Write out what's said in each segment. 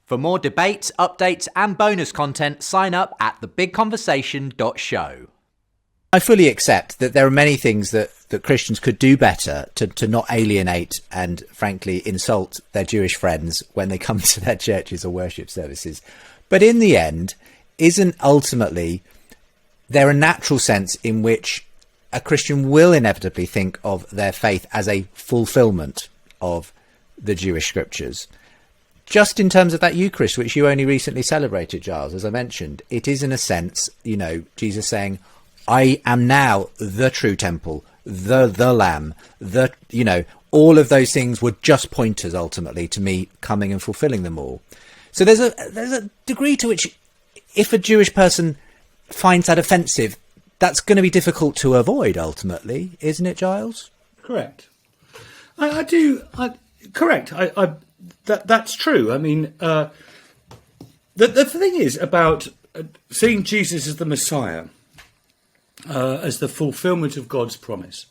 For more debates, updates and bonus content, sign up at thebigconversation.show. I fully accept that there are many things that Christians could do better to not alienate and, frankly, insult their Jewish friends when they come to their churches or worship services. But in the end, isn't ultimately there a natural sense in which a Christian will inevitably think of their faith as a fulfillment of the Jewish scriptures? Just in terms of that Eucharist, which you only recently celebrated, Giles, as I mentioned, it is in a sense, Jesus saying, I am now the true temple, the lamb, all of those things were just pointers ultimately to me coming and fulfilling them all. So there's a degree to which if a Jewish person finds that offensive, that's going to be difficult to avoid ultimately, isn't it, Giles? Correct. Correct. That's true. I mean, the thing is about seeing Jesus as the Messiah, as the fulfillment of God's promise,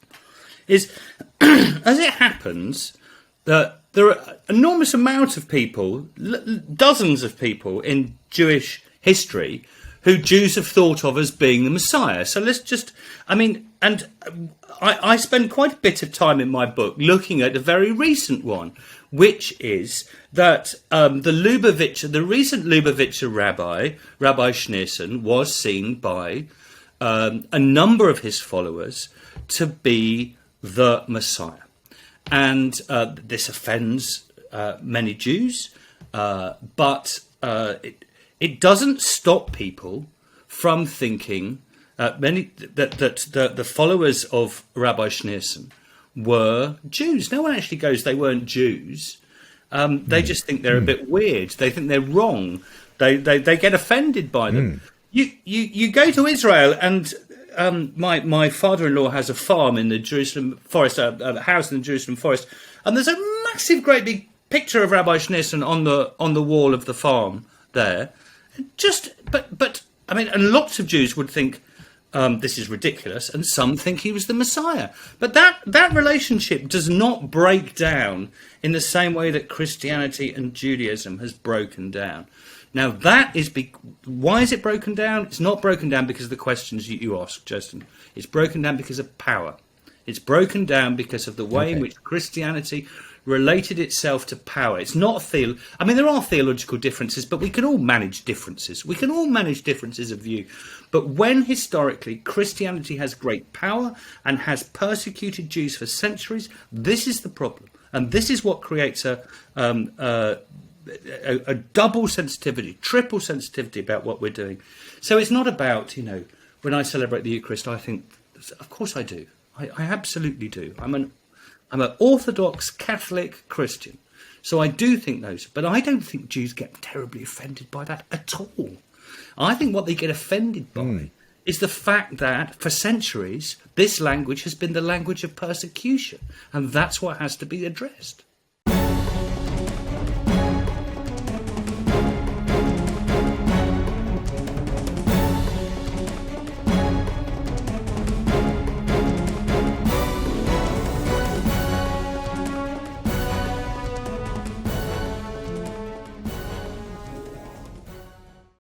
is, as it happens, that there are an enormous amount of people, dozens of people in Jewish history who Jews have thought of as being the Messiah. So let's just, I spend quite a bit of time in my book looking at a very recent one, which is that the recent Lubavitcher Rabbi Schneerson, was seen by a number of his followers to be the Messiah. And this offends many Jews, but it doesn't stop people from thinking that the followers of Rabbi Schneerson were Jews. No one actually goes, they weren't Jews. They just think they're a bit weird. They think they're wrong. They get offended by them. You go to Israel, and my father-in-law has a farm in the Jerusalem forest, a house in the Jerusalem forest, and there's a massive, great big picture of Rabbi Schneerson on the wall of the farm there. And lots of Jews would think this is ridiculous, and some think he was the Messiah. But that relationship does not break down in the same way that Christianity and Judaism has broken down. Now, why is it broken down? It's not broken down because of the questions you asked, Justin. It's broken down because of power. It's broken down because of the way in which Christianity related itself to power. It's not there are theological differences, but we can all manage differences. We can all manage differences of view. But when historically Christianity has great power and has persecuted Jews for centuries, this is the problem. And this is what creates a double sensitivity, triple sensitivity about what we're doing. So it's not about, when I celebrate the Eucharist, I think, of course I do. I absolutely do. I'm an Orthodox Catholic Christian. So I do think those, but I don't think Jews get terribly offended by that at all. I think what they get offended by is the fact that for centuries, this language has been the language of persecution. And that's what has to be addressed.